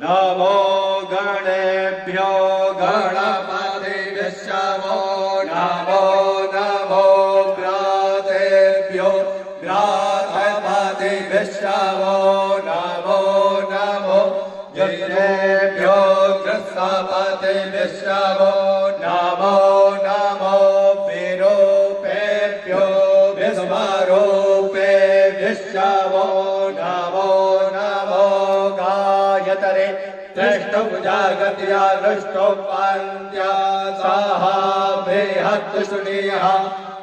नमो गणेभ्यो गणपतिभ्यो नमो नमो ग्रातेभ्यो ग्रातपतिभ्यो नमो नमो जयेभ्यो ग्रसपतिभ्यो नमो नमो विरूपेभ्यो विस्मरूपेभ्यो नमो नमो गायत्रे दृष्टुजागत्या दृष्टोपान्त्या साहा बृहत्सुनीयः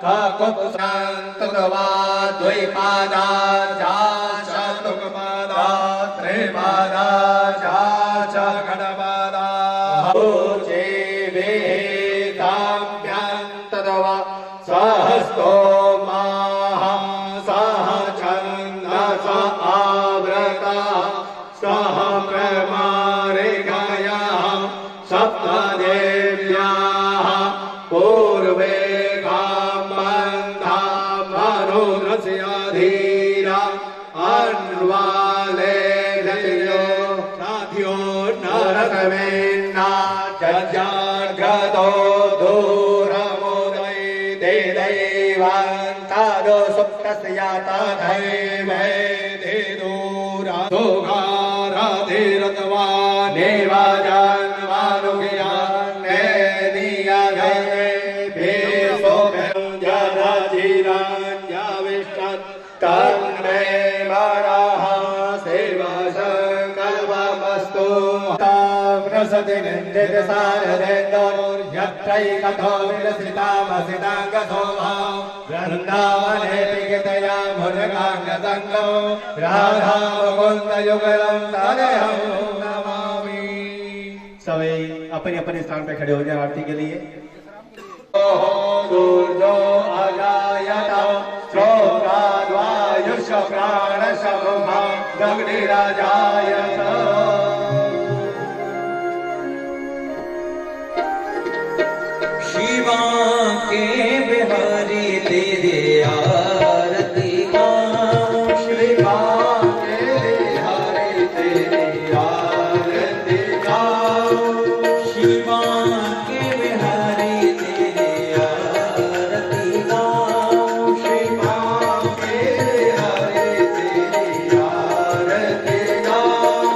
काकुत्सान्तवा द्वैपादा चाशतुकपादा त्रिपादा चाच गणपादा जीवेताभ्यन्तवा सहस्तो माः सह छन्दस आवृता सह प्रमारिकायाः सप्तदेव्याः पूर्वे कामन्धा मरुद्रस्याधीरा अन्वाले नयो नाथ्यो नरकमेन्ना जज्जार्गतो दूरमुदय दे दैवान्तादो सुप्तस्याता धैवै दे दूरा सोगाराधिरतवा नेवाजान्वानुज्ञान् नेनियाघरे भेषोभं जराजिरान्याविष्टत् तन्मे वराह सेवासङ्कल्पमस्तु ताव्रसति निन्दित सारदेन्दोर्यत्रैकथो विलसितामसिताङ्गसो वृन्दावने पिगतया मुरगाङ्गतङ्गो राधा मुकुन्दयुगलं तदेहं नमामि। सभी अपने अपने स्थान पे खड़े हो जाए आरती के लिए। दूर्जो अजायत श्रोत्राद्वायुष प्राणशमुखा अग्निराजायत शिवा के बिहारी तेरे आरती गाऊं शिवा के बिहारी तेरी आरती गाऊं शिवा के बिहारी तेरे आरती गाऊं शिवा के बिहारी तेरी आरती गाऊं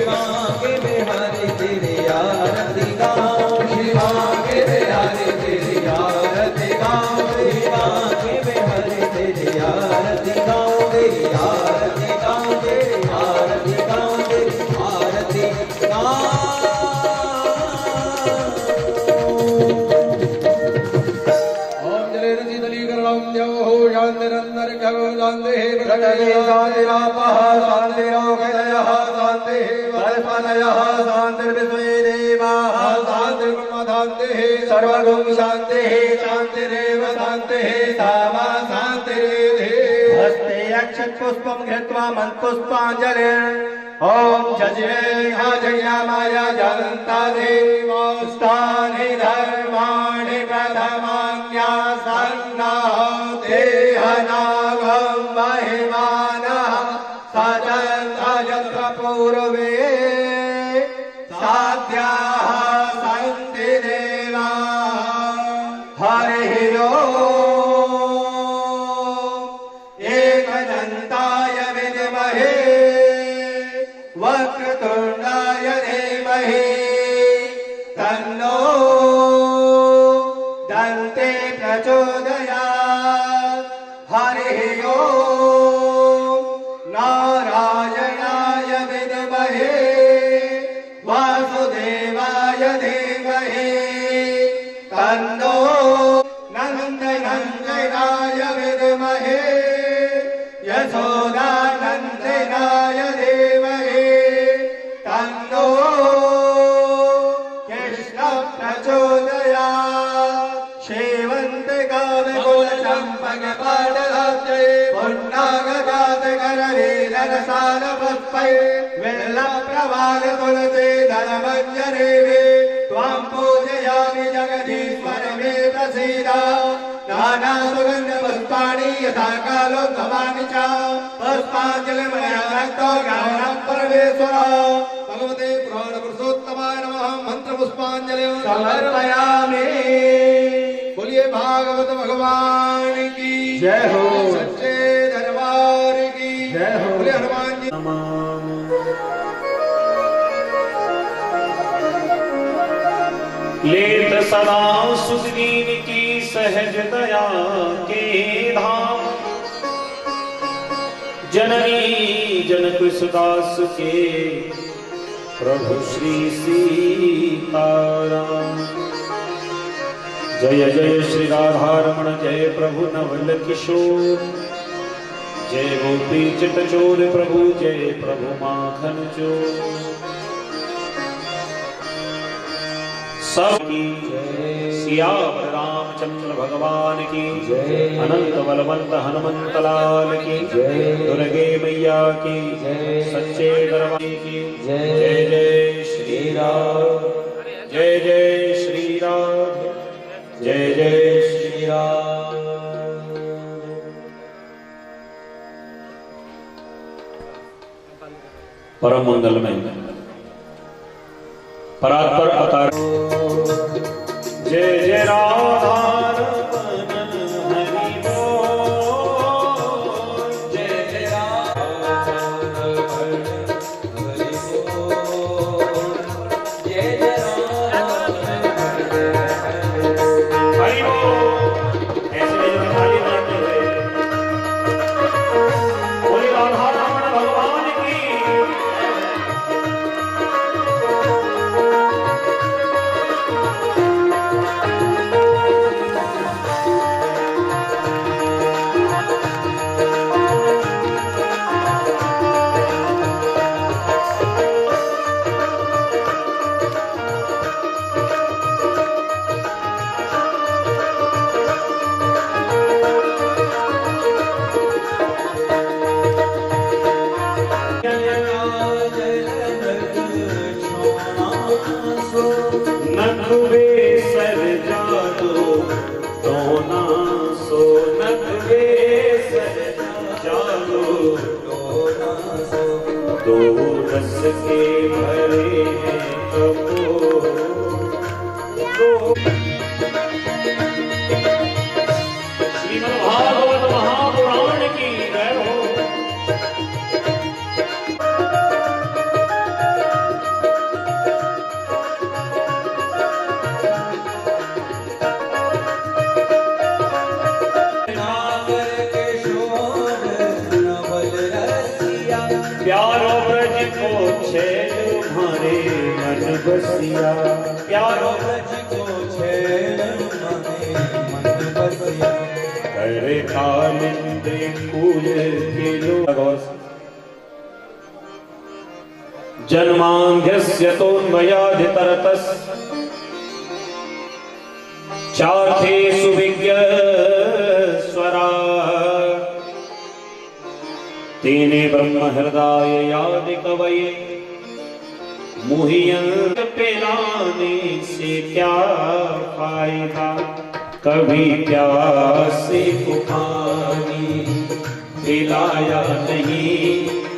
शिवा के बिहारी तेरी आरती गाऊं, शिवा के बिहारी तेरी आरती गाऊं, शिवा के बिहारी तेरी आरती गाऊं, तेरी आरती गाऊं, तेरी आरती गाऊं, तेरी आरती गाऊं। ओम जलेन शीतलीकरणं द्यौः शान्तिरन्तरिक्षं शान्तिः शान्तिरापः शान्तिरोगदयः शान्तिः वरपनयः शान्तिर्विश्वे देवाः शान्तिर्ब्रह्म शान्तिः सर्वगुं शान्तिः शान्तिरेव शान्तिः सामा शान्तिरेधि हस्ते अक्षतपुष्पं धृत्वा मन्त्पुष्पाञ्जलिः ओम जजरे जयामाया जानता देवस्तानि धर्माणि प्रथमान्यासन्नातेहनागं महिमानः सजन्त यत्र पूर्वे साध्याः सन्ति देवाः हरिः ओम् एकदन्ताय विद्महे वक्रतुण्डाय धीमहि तन्नो दन्ते प्रचोदयात् हरिः ओम् नारायणाय विद्महे वासुदेवाय धीमहि तन्नो नन्दनन्दनाय विद्महे यशोदानन्दनाय धीमहि तन्नो कृष्ण प्रचोदयात् शेवन्तिकाविकुलचम्पकपाटलाब्जै पुण्डागजातकरलीलरसालपुष्पै विल्लप्रवालतुलसीदलमञ्जरीभिः त्वां पूजयामि जगदीश्वर मे प्रसीद नानासुगन्धपुष्पाणि यथा कालो भवानि च पुष्पाञ्जलिमया रक्तो गानं परमेश्वर भगवते पुराणपुरुषोत्तमाय नमः मंत्रपुष्पाञ्जलि समर्पयामि। बोलिए भागवत भगवान की जय हो, सच्चे दरबार की जय हो। बोलिए हनुमान जी लेत सदा सुदीन की सहज दया के धाम, जननी जनक सुदास के प्रभु श्री सीताराम। जय जय श्री राधारमण जय प्रभु नवल किशोर, जय गोपी चित चोर प्रभु जय प्रभु माखन चोर। सबकी सियावर रामचंद्र भगवान की अनंत बलवंत हनुमंत लाल की दुर्गे मैया की सच्चे दरबार की जय जय श्री राम, जय जय श्री राम, जय जय श्री राम। परम मंगलमय परात्पर अवतार जय जय राधा रमन हरि बोल, जय जय राधा रमन हरि बोल, जय जय राधा हरि बोल। ऐसे ही ताली मारते हुए बोले राधा रमन भगवान की। नखवे सर जादो दोना सो, नखवे सर जादो दोना सो, दो रस के भरे हैं कपोर दो। श्रीमद् भागवत महापुराण की जय हो। तुम्हारे मन बसिया। प्यारो ब्रज को छेड़ मने मन बसिया। करे कालिंदी कूल के लोग। जन्मांध्यस्य तोन्मयाधितरतस् चार्थे सुविज्ञ स्वरा। तेने ब्रह्म हृदय यादि कवये मुहियंत पिलाने से क्या फायदा। कभी प्यासे को पानी पिलाया नहीं,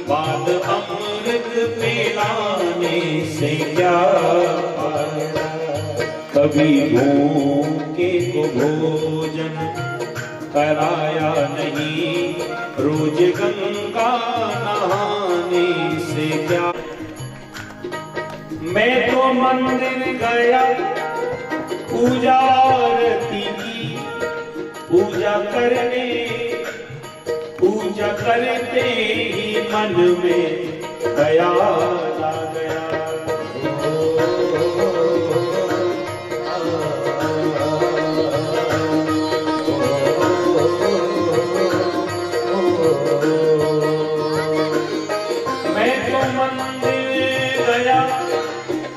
बाद अमृत पिलाने से क्या फायदा। कभी भूखे को भोजन कराया नहीं, रोज गंगा नहाने से क्या। मैं तो मंदिर गया पूजा आरती की, पूजा करते ही मन में ख्याल आ गया। मैं तो मंदिर गया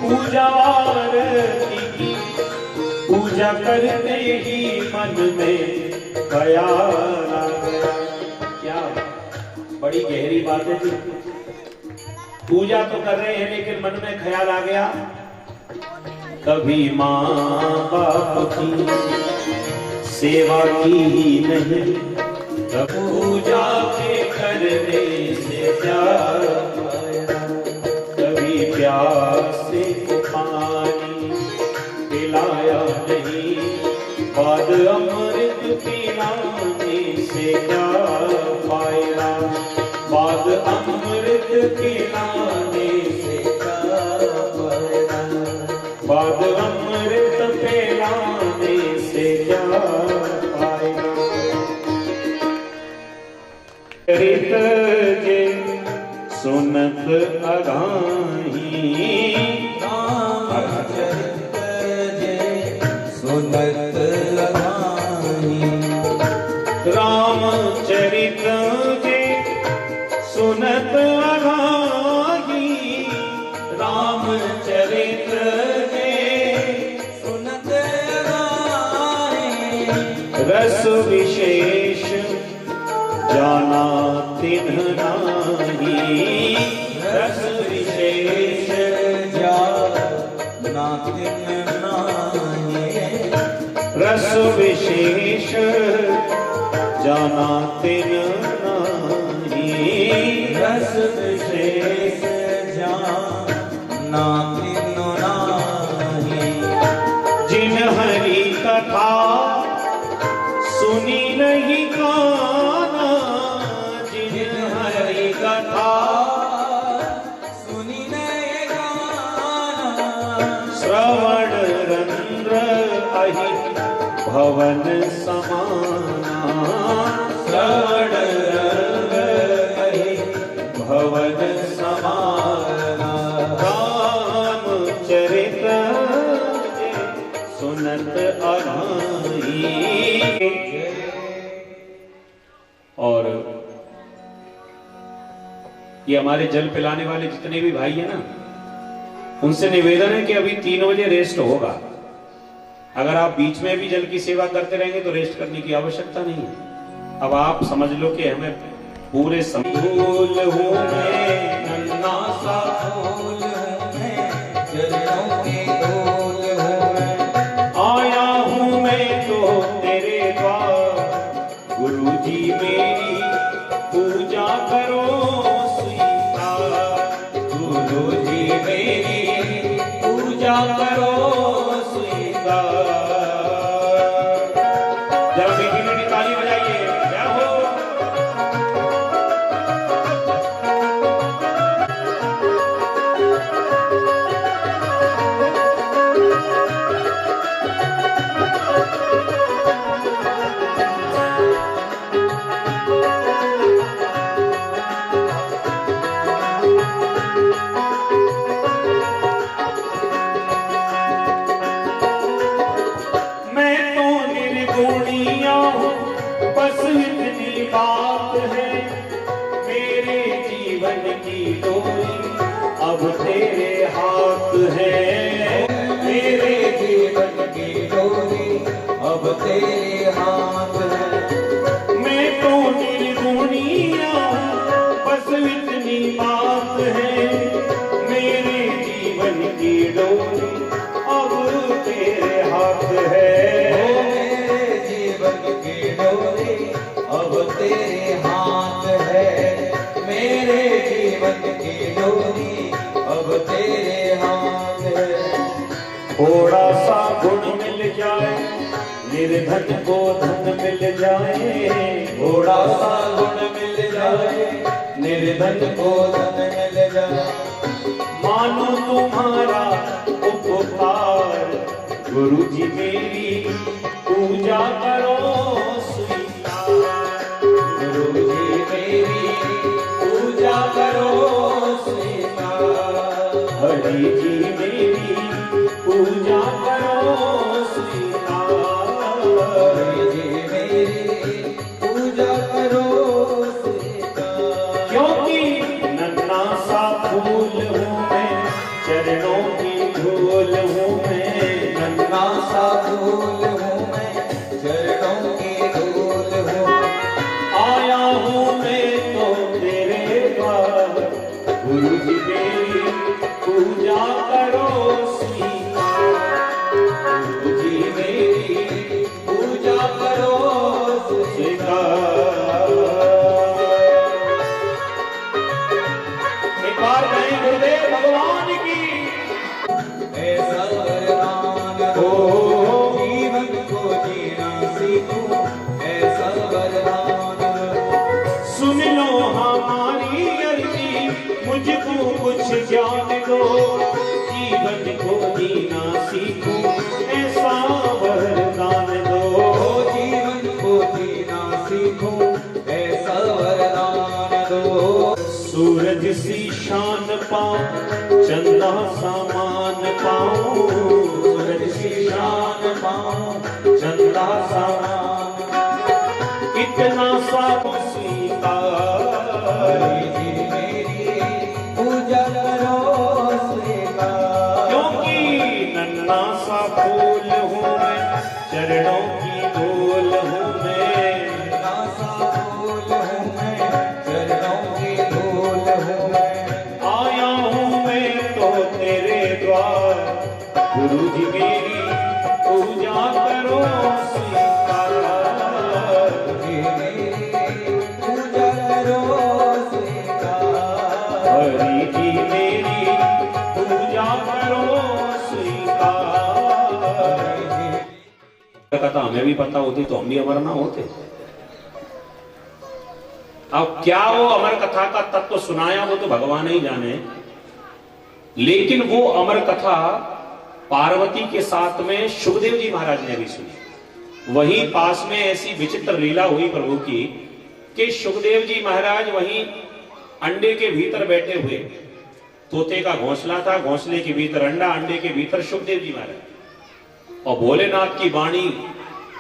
पूजा आरती की, पूजा करते ही मन में ख्याल आ गया। क्या बड़ी गहरी बात है जी। पूजा तो कर रहे हैं लेकिन मन में ख्याल आ गया। कभी माँ बाप की सेवा की ही नहीं, पूजा के करने से क्या फायदा। कभी प्यासे को पानी पिलाया नहीं, बाद अमृत पिलाने से क्या फायदा। बाद अमृत पिलाने से क्या फायदा। बाद अमृत पिलाने से क्या फायदा। चरित के सुनत अगाही, चरित जे सुनत अगाही। रामचरित जे सुनत अगाही। रामचरित जे सुनत अगाही। रस विशेष जाना तिन्ह नाही। रस विशेष जाना तिन्ह नाही। रस विशेष जाना तिन्ह नाही। रस विशेष जाना तिन्ह नाही। जिन हरि कथा सुनी नहीं काना। जिन हरि कथा सुनी नहीं गाना। श्रवण रंध्र अहि भवन समाना। श्रवण रंध्र अहि भवन समाना। रामचरित सुनत अगाही। और ये हमारे जल पिलाने वाले जितने भी भाई हैं ना, उनसे निवेदन है कि अभी 3 बजे रेस्ट होगा। अगर आप बीच में भी जल की सेवा करते रहेंगे तो रेस्ट करने की आवश्यकता नहीं है। अब आप समझ लो कि हमें पूरे फूल हूँ मैं, नन्हा सा फूल हूँ मैं, चरणों के धूल हूँ मैं। आया हूँ मैं तो तेरे द्वार, गुरु जी मेरी पूजा करो स्वीकार। गुरु जी मेरी पूजा करो स्वीकार। जरा मीठी मीठी ताली बजाइए। जय हो। तेरे हाथ है। थोड़ा सा गुण मिल जाए निर्धन को धन मिल जाए, थोड़ा सा गुण मिल जाए निर्धन को धन मिल जाए। मानो तुम्हारा उपकार गुरु जी मेरी पूजा करो स्वीकार। गुरु जी मेरी पूजा करो स्वीकार। हरि जी मेरी पूजा करो स्वीकार। हरि जी मेरी पूजा करो स्वीकार। क्योंकि नन्हा सा फूल हूँ मैं, चरणों की धूल हूँ मैं। नन्हा सा फूल हूँ मैं, चरणों की धूल हूँ। आया हूँ मैं तो तेरे द्वार, गुरु जी मेरी पूजा करो स्वीकार। गुरु जी मेरी पूजा करो स्वीकार। एक बार कहीं गुरुदेव भगवान की ऐसा वरदान दो, जीवन को जीना सीखूं। ऐसा वरदान दो। सुन लो हमारी अर्जी, मुझको कुछ ज्ञान दो, जीवन को जीना सीखूं। ऐसा वरदान दो, जीवन को जीना सीखूं। ऐसा वरदान दो। सूरज सी शान पाऊं, चंदा सामान पाऊं। सूरज सी शान पाऊं, चंदा सामान, इतना सा स्वीकार। हरि जी मेरी पूजा करो स्वीकार। क्योंकि नन्हा सा फूल हूँ मैं, चरणों की धूल हूँ मैं। नन्हा सा फूल हूँ मैं, चरणों की धूल हूँ मैं। आया हूँ मैं तो तेरे द्वार, गुरु जी मेरी पूजा करो स्वीकार। जी मेरी पूजा करो स्वीकार। हरि जी मेरी पूजा करो स्वीकार। कथा हमें भी पता होती तो हम भी अमर ना होते। अब क्या वो अमर कथा का तत्व सुनाया वो तो भगवान ही जाने, लेकिन वो अमर कथा पार्वती के साथ में शुभदेव जी महाराज ने भी सुनी। वहीं पास में ऐसी विचित्र लीला हुई प्रभु की कि शुभदेव जी महाराज वहीं अंडे के भीतर बैठे हुए, तोते का घोंसला था, घोंसले के भीतर अंडा, अंडे के भीतर शुभदेव जी महाराज। और भोलेनाथ की वाणी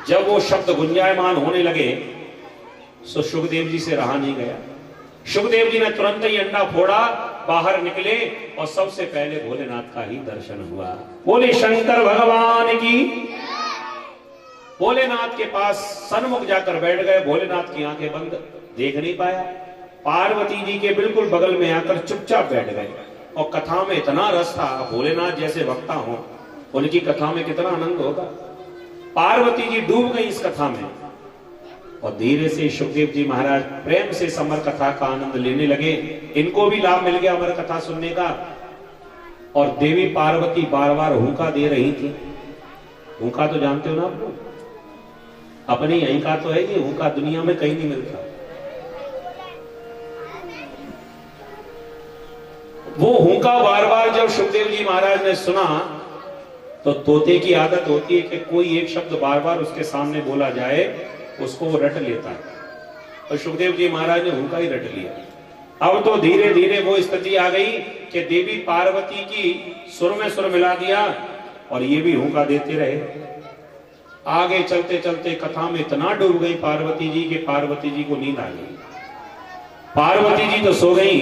जब वो शब्द गुंजायमान होने लगे तो शुभदेव जी से रहा नहीं गया। शुभदेव जी ने तुरंत ही अंडा फोड़ा, बाहर निकले और सबसे पहले भोलेनाथ का ही दर्शन हुआ। बोले शंकर भगवान की। भोलेनाथ के पास सन्मुख जाकर बैठ गए। भोलेनाथ की आंखें बंद, देख नहीं पाया। पार्वती जी के बिल्कुल बगल में आकर चुपचाप बैठ गए। और कथा में इतना रस था, भोलेनाथ जैसे वक्ता हो, उनकी कथा में कितना आनंद होगा। पार्वती जी डूब गई इस कथा में और धीरे से सुखदेव जी महाराज प्रेम से समर कथा का आनंद लेने लगे। इनको भी लाभ मिल गया अमर कथा सुनने का। और देवी पार्वती बार बार हुंका दे रही थी। हुंका तो जानते हो ना आप लोग, अपने यहीं का तो है ये हुंका, दुनिया में कहीं नहीं मिलता। वो हुंका बार बार जब सुखदेव जी महाराज ने सुना तो तोते की आदत होती है कि कोई एक शब्द बार बार उसके सामने बोला जाए उसको वो रट लेता है। और सुखदेव जी महाराज ने हुंका ही रट लिया। अब तो धीरे धीरे वो स्थिति आ गई कि देवी पार्वती की सुर में सुर मिला दिया और ये भी हुंका देते रहे। आगे चलते चलते कथा में इतना डूब गई पार्वती जी कि पार्वती जी को नींद आ गई। पार्वती जी तो सो गई,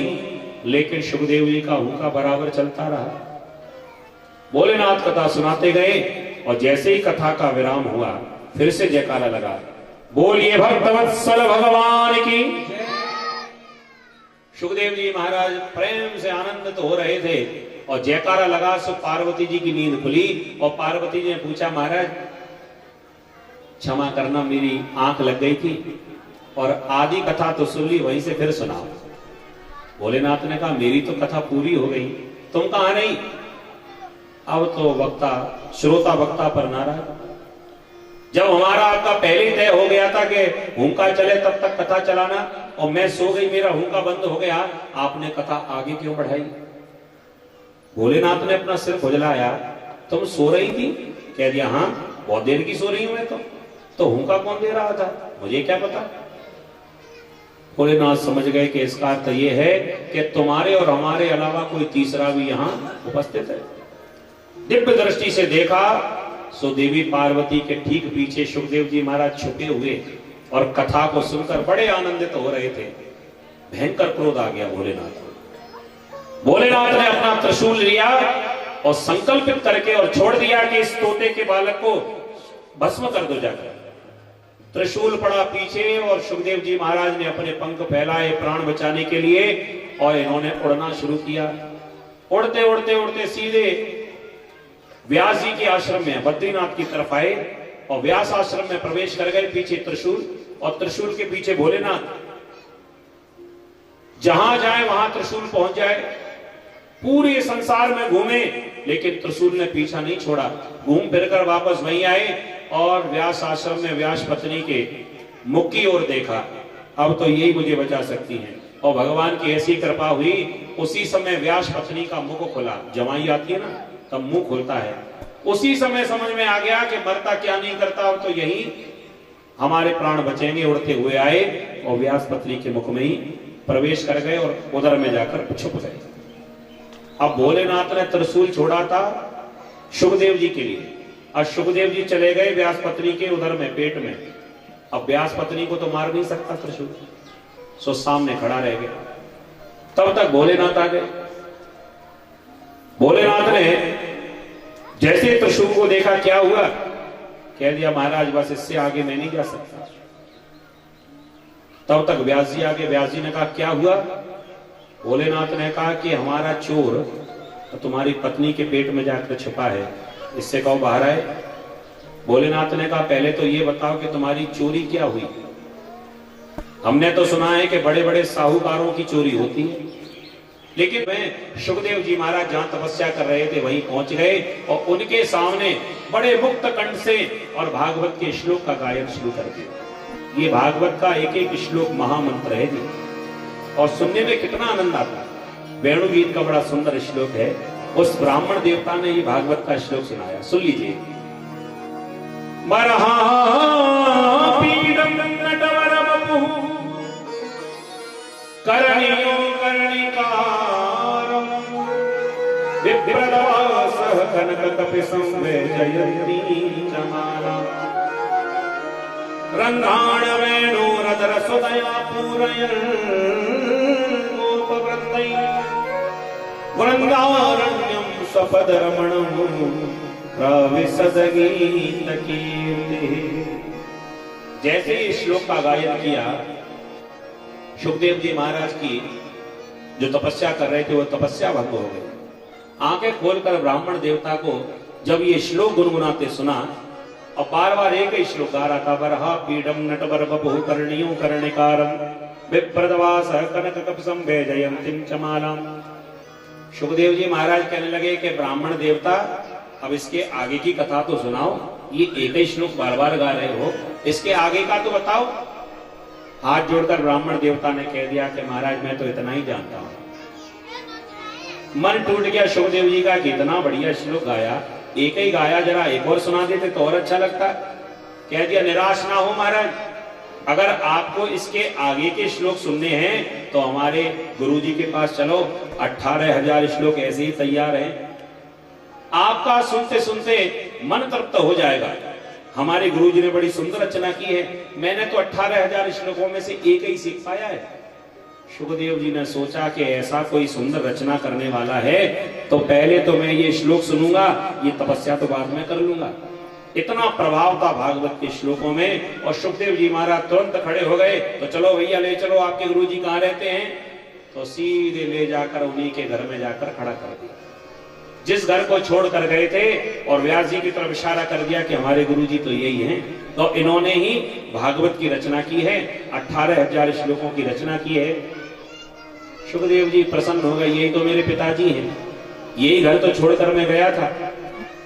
लेकिन सुखदेव जी का हुंका बराबर चलता रहा। भोलेनाथ कथा सुनाते गए और जैसे ही कथा का विराम हुआ फिर से जयकारा लगा। बोलिए भक्तवत्सल भगवान की। सुखदेव जी महाराज प्रेम से आनंदित हो रहे थे और जयकारा लगा सो पार्वती जी की नींद खुली। और पार्वती जी ने पूछा, महाराज क्षमा करना, मेरी आंख लग गई थी और आधी कथा तो सुन ली, वहीं से फिर सुनाओ। भोलेनाथ ने कहा, मेरी तो कथा पूरी हो गई, तुम कहां नहीं? अब तो वक्ता, श्रोता वक्ता पर नाराज। जब हमारा आपका पहले ही तय हो गया था कि हुंका चले तब तक कथा चलाना, और मैं सो गई, मेरा हुंका बंद हो गया, आपने कथा आगे क्यों बढ़ाई? भोलेनाथ ने अपना सिर खुजलाया, तुम सो रही थी? कह दिया हाँ, बहुत देर की सो रही हूं मैं तो हुंका कौन दे रहा था, मुझे क्या पता। भोलेनाथ समझ गए कि इसका अर्थ यह है कि तुम्हारे और हमारे अलावा कोई तीसरा भी यहां उपस्थित है। दिव्य दृष्टि से देखा सो देवी पार्वती के ठीक पीछे सुखदेव जी महाराज छुपे हुए और कथा को सुनकर बड़े आनंदित हो रहे थे। भयंकर क्रोध आ गया भोलेनाथ ने अपना त्रिशूल लिया और संकल्पित करके और छोड़ दिया कि इस तोते के बालक को भस्म कर दो जाकर। त्रिशूल पड़ा पीछे और सुखदेव जी महाराज ने अपने पंख फैलाए प्राण बचाने के लिए, और इन्होंने उड़ना शुरू किया। उड़ते उड़ते उड़ते सीधे व्यास जी के आश्रम में बद्रीनाथ की तरफ आए और व्यास आश्रम में प्रवेश कर गए। पीछे त्रिशूल और त्रिशूल के पीछे भोलेनाथ। जहां जाए वहां त्रिशूल पहुंच जाए। पूरे संसार में घूमे लेकिन त्रिशूल ने पीछा नहीं छोड़ा। घूम फिरकर वापस वहीं आए और व्यास आश्रम में व्यास पत्नी के मुख की ओर देखा। अब तो यही मुझे बचा सकती हैं, और भगवान की ऐसी कृपा हुई, उसी समय व्यास पत्नी का मुख खुला। जवाई आती है ना तब मुंह खुलता है। उसी समय समझ में आ गया कि मरता क्या नहीं करता, अब तो यही हमारे प्राण बचेंगे। उड़ते हुए आए और व्यास पत्नी के मुख में ही प्रवेश कर गए और उदर में जाकर छुप गए। अब भोलेनाथ ने त्रिशूल छोड़ा था सुखदेव जी के लिए, और सुखदेव जी चले गए व्यास पत्नी के उदर में, पेट में। अब व्यास पत्नी को तो मार नहीं सकता त्रिशूल, सो सामने खड़ा रह गया। तब तक भोलेनाथ आ गए। भोलेनाथ ने जैसे त्रिशूल को देखा, क्या हुआ? कह दिया महाराज बस इससे आगे मैं नहीं जा सकता। तब तक व्यास जी आगे। व्यास जी ने कहा क्या हुआ? भोलेनाथ ने कहा कि हमारा चोर तो तुम्हारी पत्नी के पेट में जाकर छिपा है, इससे कहो बाहर आए। भोलेनाथ ने कहा पहले तो ये बताओ कि तुम्हारी चोरी क्या हुई। हमने तो सुना है कि बड़े बड़े साहूकारों की चोरी होती है, लेकिन मैं सुखदेव जी महाराज जहां तपस्या कर रहे थे वहीं पहुंच गए और उनके सामने बड़े मुक्त कंठ से और भागवत के श्लोक का गायन शुरू कर दिया। ये भागवत का एक एक श्लोक महामंत्र है जी, और सुनने में कितना आनंद आता है। वेणुगीत का बड़ा सुंदर श्लोक है। उस ब्राह्मण देवता ने ये भागवत का श्लोक सुनाया, सुन लीजिए। पीडम नटवर बपु करणियो कर्णिकारं विप्रदवासः कनककपिशं वैजयन्ती चमाला रंगाण वेणुरधरसुदया पूरयन् गोपवृन्दैः वृन्दारण्यं सपदरमणं प्रविशदगीतकीर्तिः। जैसे ही श्लोक का गायन किया, सुखदेव जी महाराज की जो तपस्या कर रहे थे वो तपस्या भंग हो गई। आंखें खोलकर ब्राह्मण देवता को जब ये श्लोक गुनगुनाते सुना, और बार बार एक ही श्लोक गा रहा था, वरहा पीडम नटवर बपु कर्णियो कर्णिकारं विप्रदवासः कनककपिशं वैजयन्तीं चमालां। सुखदेव जी महाराज कहने लगे कि ब्राह्मण देवता अब इसके आगे की कथा तो सुनाओ, ये एक ही श्लोक बार बार गा रहे हो, इसके आगे का तो बताओ। हाथ जोड़कर ब्राह्मण देवता ने कह दिया कि महाराज मैं तो इतना ही जानता हूं। मन टूट गया सुखदेव जी का, कितना बढ़िया श्लोक गाया, एक ही गाया, जरा एक और सुना देते तो और अच्छा लगता। कह दिया निराश ना हो महाराज, अगर आपको इसके आगे के श्लोक सुनने हैं तो हमारे गुरुजी के पास चलो, 18,000 श्लोक ऐसे ही तैयार हैं। आपका सुनते सुनते मन तृप्त हो जाएगा। हमारे गुरुजी ने बड़ी सुंदर रचना की है, मैंने तो 18,000 श्लोकों में से एक ही सीख पाया है। सुखदेव जी ने सोचा कि ऐसा कोई सुंदर रचना करने वाला है तो पहले तो मैं ये श्लोक सुनूंगा, ये तपस्या तो बाद में कर लूंगा। इतना प्रभाव था भागवत के श्लोकों में। और सुखदेव जी महाराज तुरंत खड़े हो गए, तो चलो भैया ले चलो, आपके गुरुजी कहाँ रहते हैं? तो सीधे ले जाकर उन्हीं के घर में जाकर खड़ा कर दिया, जिस घर को छोड़ कर गए थे, और व्यास जी की तरफ इशारा कर दिया कि हमारे गुरुजी तो यही हैं। तो इन्होंने ही भागवत की रचना की है, 18,000 श्लोकों की रचना की है। सुखदेव जी प्रसन्न हो गए, यही तो मेरे पिताजी हैं। यही घर तो छोड़कर मैं गया था।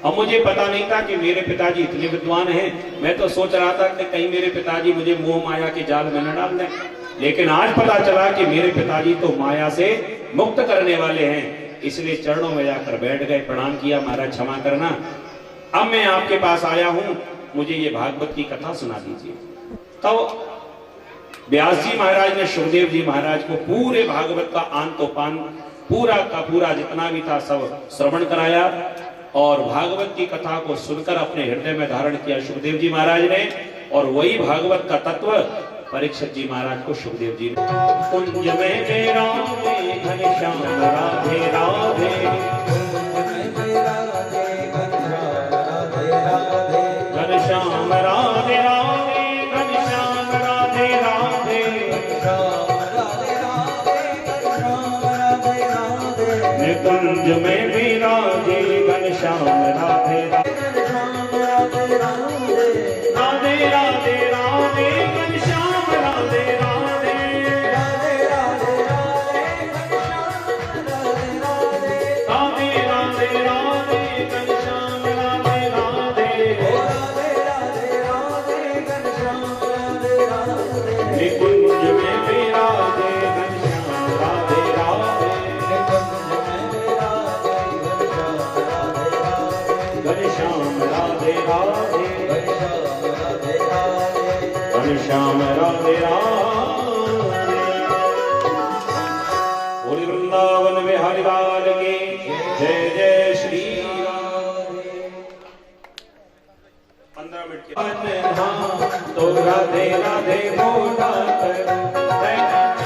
अब मुझे पता नहीं था कि मेरे पिताजी इतने विद्वान हैं। मैं तो सोच रहा था कि कहीं मेरे पिताजी मुझे मोह माया के जाल में न डाल दें, लेकिन आज पता चला कि मेरे पिताजी तो माया से मुक्त करने वाले हैं। इसलिए चरणों में जाकर बैठ गए, प्रणाम किया, महाराज क्षमा करना, अब मैं आपके पास आया हूं, मुझे ये भागवत की कथा सुना दीजिए। तो व्यास जी महाराज ने सुखदेव जी महाराज को पूरे भागवत का आंतोपान पूरा का पूरा जितना भी था सब श्रवण कराया और भागवत की कथा को सुनकर अपने हृदय में धारण किया सुखदेव जी महाराज ने। और वही भागवत का तत्व परीक्षित जी महाराज को सुखदेव जी ने कुंज में मेरा घनश्याम राधे राधे, घनश्याम राधे राधे, घनश्याम राधे राधे, कुंज में विराजे घनश्याम राधे राधे, राधे राधे राधे, घनश्याम राधे राधे, राधे राधे राधे, घनश्याम राधे राधे, निकुंज में विराजे घनश्याम राधे राधे, घनश्याम राधे राधे, घनश्याम राधे राधे। बोल वृंदावन बिहारी लाल की जय जय श्री राधे। 15 मिनट के तो राधे राधे बोला करो,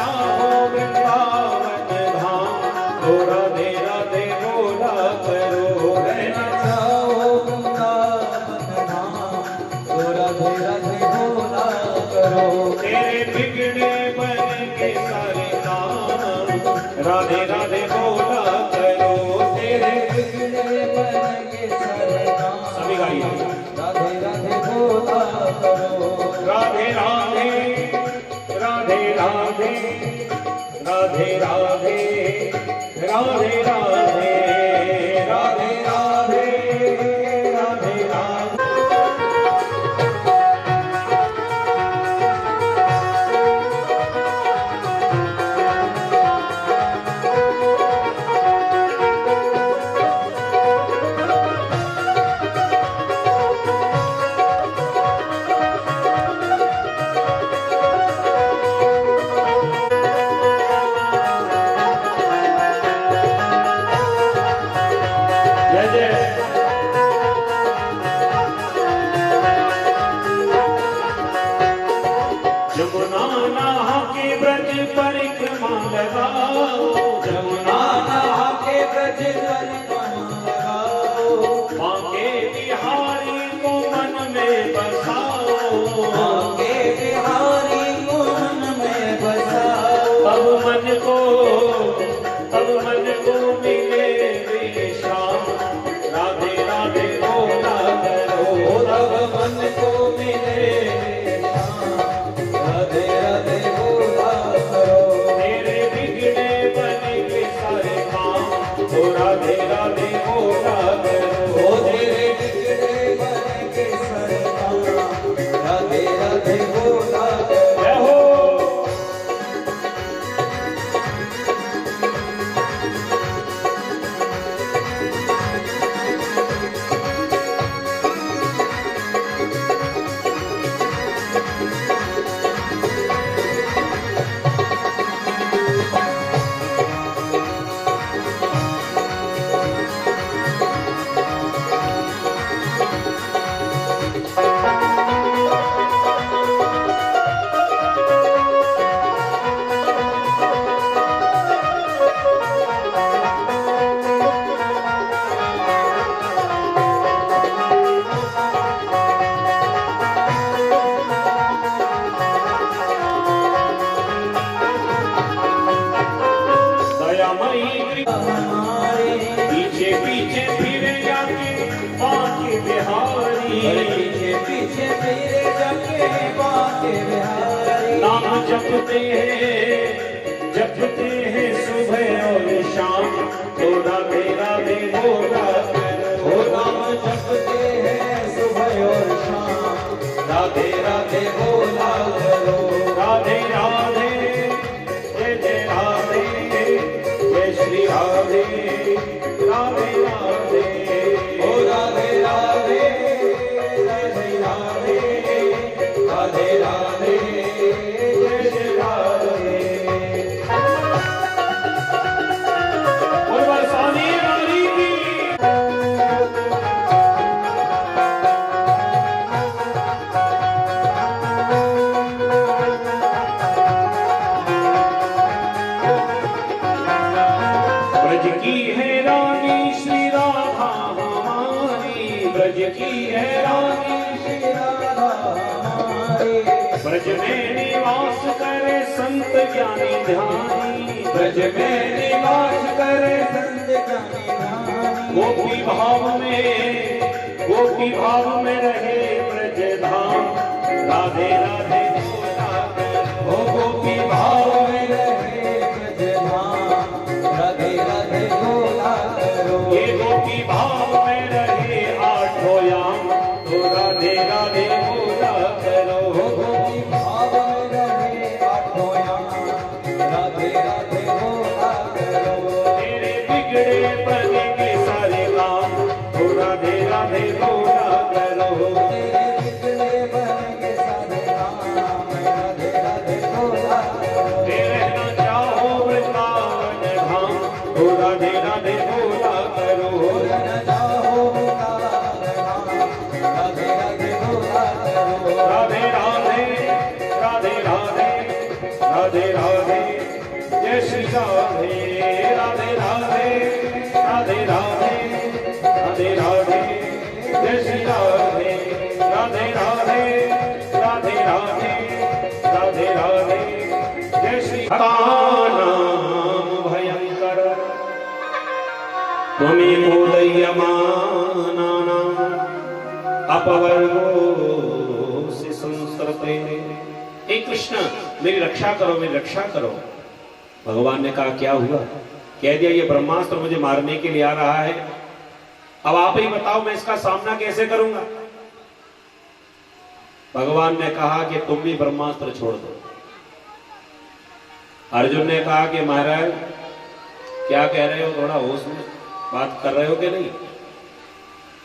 चाहो वृंदावन धाम तो राधे राधे बोला करो, तेरे बिगड़े बन के सारे काम राधे राधे बोला करो, तेरे बिगड़े बन के सारे काम सभी गाइए राधे राधे बोला करो, राधे राधे राधे राधे, राधे राधे राधे राधे, राधे राधे राधे राधे। जमुना नहा के ब्रज परिक्रमा लगाओ, जमुना नहा के ब्रज परिक्रमा लगाओ, बांके बिहारी को मन में बसाओ, बांके बिहारी को मन में बसाओ, तब मन को मिले विश्राम राधे राधे बोला करो, तब मन को मिले राधे राधे बोला करो, तेरे बिगड़े बन के सारे काम राधे राधे बोला करो। पीछे पीछे फिरे जाके बाके बिहारी, पीछे पीछे फिरे जाके बाके बिहारी, नाम जपते हैं सुबह और शाम तो राधे राधे जपते हैं सुबह और शाम, राधे राधे बोला करो। राधे राधे जय जय राधे, जय श्री राधे राधे राधे। ओ राधे राधे जय श्री राधे, राधे राधे जय श्री राधे। और बरसाने वाली की ब्रज की है रानी श्री राधा हमारी, ब्रज की है रानी श्री राधा हमारे, ब्रज में निवास करे संत ज्ञानी ध्यानी, ब्रज में निवास करे संत ज्ञानी ध्यानी। गोपी भाव में रहे ब्रज धाम, राधे राधे बोला करो। ओ गोपी भाव में रहे ब्रज धाम, राधे राधे बोला करो। ये गोपी भाव में रहे आठों याम, तो राधे राधे बोला करो। ओ गोपी भाव में रहे आठों याम, राधे राधे बोला करो। तेरे बिगड़े बनेंगे सारे काम, तो राधे राधे बोला करो। तेरे बिगड़े बनेंगे सारे काम, राधे राधे बोला करो। ते रहना चाहो वृंदावन धाम, तो राधे राधे बोला करो। न जाओ वृंदावन धाम, राधे राधे बोला करो। राधे राधे राधे राधे राधे राधे जय श्री राधे, राधे राधे राधे राधे राधे राधे जय श्री राधे, राधे राधे राधे राधे राधे राधे जय श्री। नाम भयंकर त्वमेको दय्यमानानाम् अपवर्गो से संसरते। हे कृष्ण मेरी रक्षा करो, मेरी रक्षा करो। भगवान ने कहा क्या हुआ? कह दिया ये ब्रह्मास्त्र मुझे मारने के लिए आ रहा है, अब आप ही बताओ मैं इसका सामना कैसे करूंगा? भगवान ने कहा कि तुम भी ब्रह्मास्त्र छोड़ दो। अर्जुन ने कहा कि महाराज क्या कह रहे हो, थोड़ा होश में बात कर रहे हो कि नहीं?